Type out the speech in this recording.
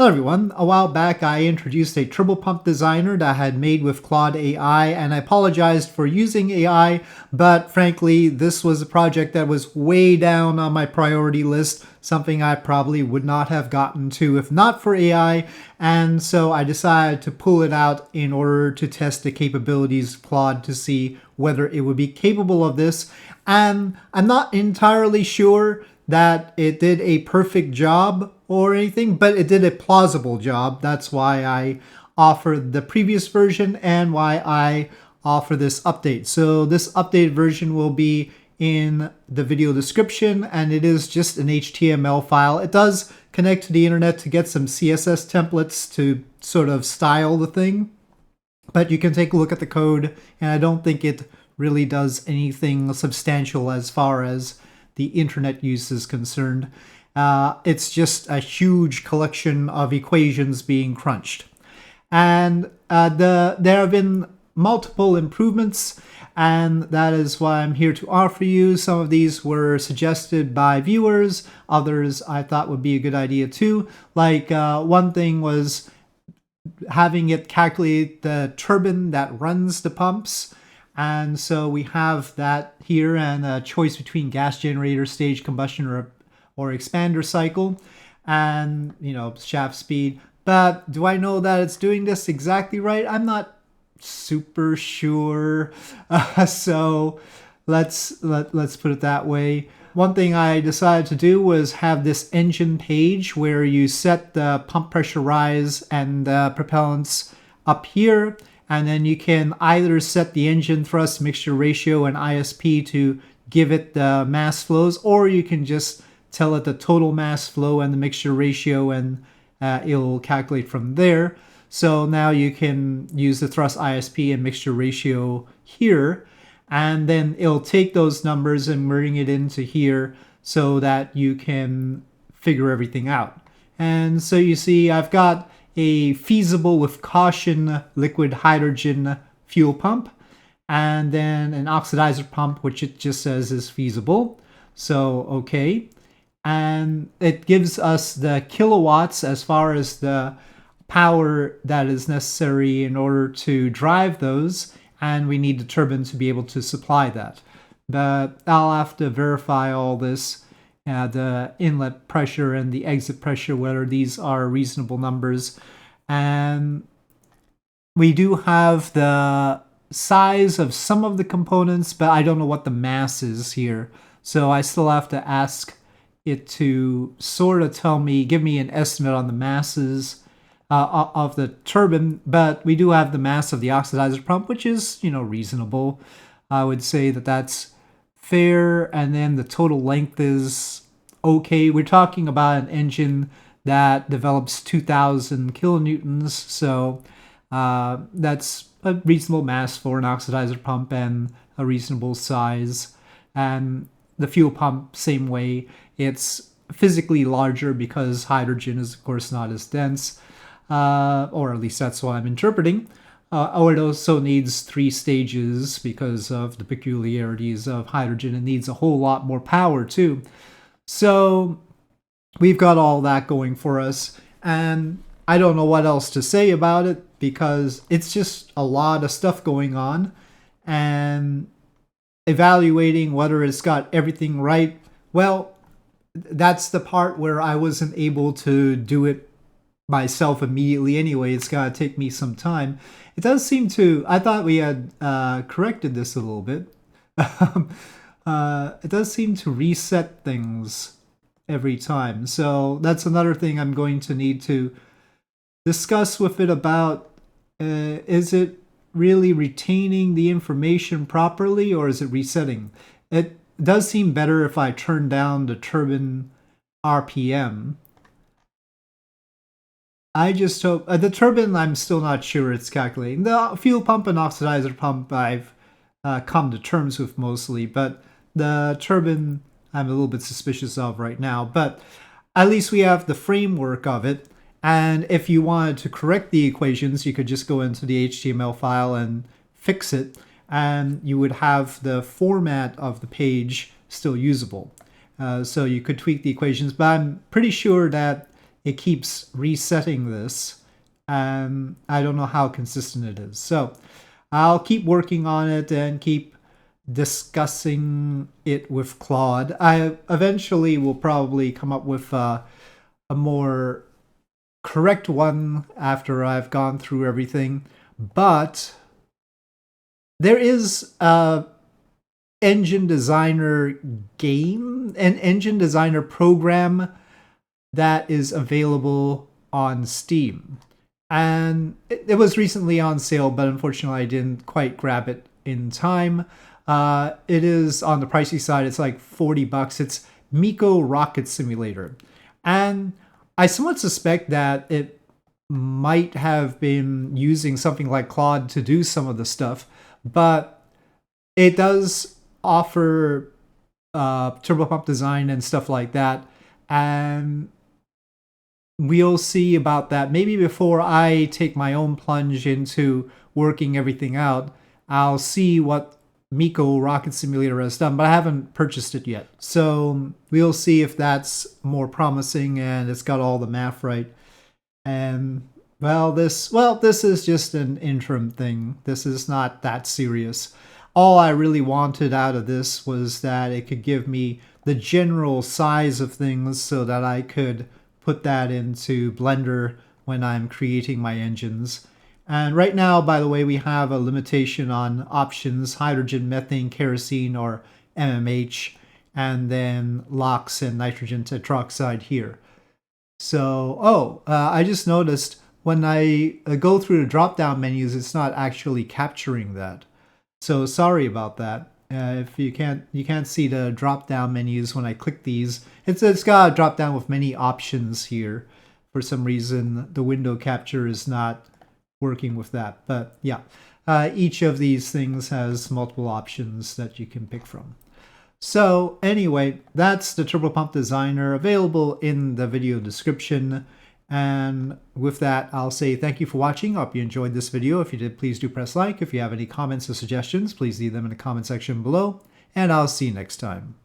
Hello everyone. A while back I introduced a Turbopump designer that I had made with Claude AI, and I apologized for using AI, but frankly this was a project that was way down on my priority list, something I probably would not have gotten to if not for AI, and so I decided to pull it out in order to test the capabilities of Claude to see whether it would be capable of this, and I'm not entirely sure that it did a perfect job or anything, but it did a plausible job. That's why I offered the previous version and why I offer this update. So this updated version will be in the video description, and it is just an HTML file. It does connect to the internet to get some CSS templates to sort of style the thing, but you can take a look at the code, and I don't think it really does anything substantial as far as the internet use is concerned. It's just a huge collection of equations being crunched. And there have been multiple improvements, and that is why I'm here to offer you. Some of these were suggested by viewers, others I thought would be a good idea too. Like one thing was having it calculate the turbine that runs the pumps. And so we have that here, and a choice between gas generator, stage combustion, or expander cycle, and shaft speed. But do I know that it's doing this exactly right? I'm not super sure. So let's put it that way. One thing I decided to do was have this engine page where you set the pump pressure rise and the propellants up here. And then you can either set the engine thrust mixture ratio and ISP to give it the mass flows, or you can just tell it the total mass flow and the mixture ratio, and it'll calculate from there. So now you can use the thrust ISP and mixture ratio here, and then it'll take those numbers and bring it into here so that you can figure everything out. And so you see I've got a feasible with caution liquid hydrogen fuel pump, and then an oxidizer pump, which it just says is feasible. So, okay. And it gives us the kilowatts as far as the power that is necessary in order to drive those, and we need the turbine to be able to supply that. But I'll have to verify all this, the inlet pressure and the exit pressure, whether these are reasonable numbers. And we do have the size of some of the components, but I don't know what the mass is here. So I still have to ask it to sort of give me an estimate on the masses of the turbine. But we do have the mass of the oxidizer pump, which is, reasonable. I would say that that's fair. And then the total length is okay. We're talking about an engine that develops 2,000 kilonewtons, so that's a reasonable mass for an oxidizer pump and a reasonable size. And the fuel pump, same way, it's physically larger because hydrogen is, of course, not as dense, or at least that's what I'm interpreting. Or it also needs 3 stages because of the peculiarities of hydrogen. It needs a whole lot more power too. So we've got all that going for us, and I don't know what else to say about it because it's just a lot of stuff going on, and evaluating whether it's got everything right, well, that's the part where I wasn't able to do it myself immediately anyway. It's got to take me some time. It does seem to, I thought we had corrected this a little bit. It does seem to reset things every time. So that's another thing I'm going to need to discuss with it about. Is it really retaining the information properly, or is it resetting? It does seem better if I turn down the turbine RPM. I just hope the turbine, I'm still not sure it's calculating. The fuel pump and oxidizer pump I've come to terms with mostly, but the turbine I'm a little bit suspicious of right now. But at least we have the framework of it, and if you wanted to correct the equations, you could just go into the HTML file and fix it, and you would have the format of the page still usable. So you could tweak the equations, but I'm pretty sure that it keeps resetting this, and I don't know how consistent it is. So I'll keep working on it and keep discussing it with Claude. I eventually will probably come up with a more correct one after I've gone through everything, but there is a engine designer game, an engine designer program that is available on Steam. And it was recently on sale, but unfortunately I didn't quite grab it in time. It is on the pricey side. It's like $40. It's Miko Rocket Simulator. And I somewhat suspect that it might have been using something like Claude to do some of the stuff, but it does offer turbopump design and stuff like that. And we'll see about that. Maybe before I take my own plunge into working everything out, I'll see what Miko Rocket Simulator has done, but I haven't purchased it yet. So we'll see if that's more promising and it's got all the math right. And this is just an interim thing. This is not that serious. All I really wanted out of this was that it could give me the general size of things so that I could put that into Blender when I'm creating my engines. And right now, by the way, we have a limitation on options: hydrogen, methane, kerosene, or MMH, and then LOX and nitrogen tetroxide here. So, I just noticed when I go through the drop-down menus, it's not actually capturing that. So sorry about that. If you can't see the drop-down menus when I click these. It's got a drop-down with many options here. For some reason, the window capture is not working with that. But yeah, each of these things has multiple options that you can pick from. So anyway, that's the Turbopump Designer, available in the video description. And with that, I'll say thank you for watching. I hope you enjoyed this video. If you did, please do press like. If you have any comments or suggestions, please leave them in the comment section below. And I'll see you next time.